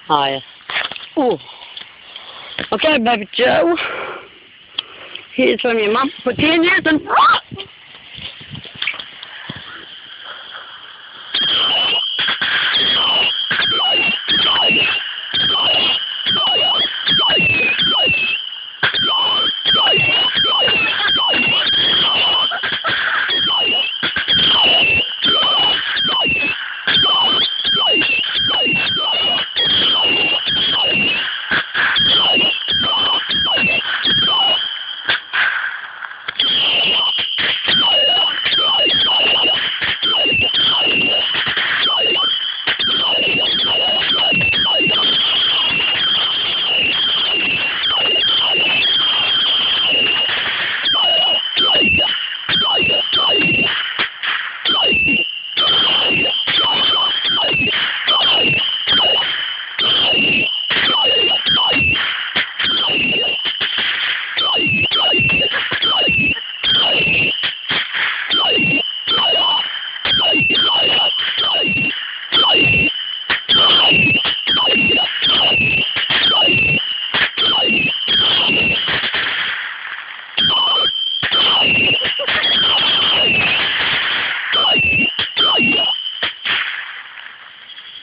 Oh, yeah. Ooh. Okay, Baby Joe. Here's from your mom for 10 years and...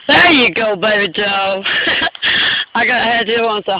There you go, Baby Joe. I got had you on the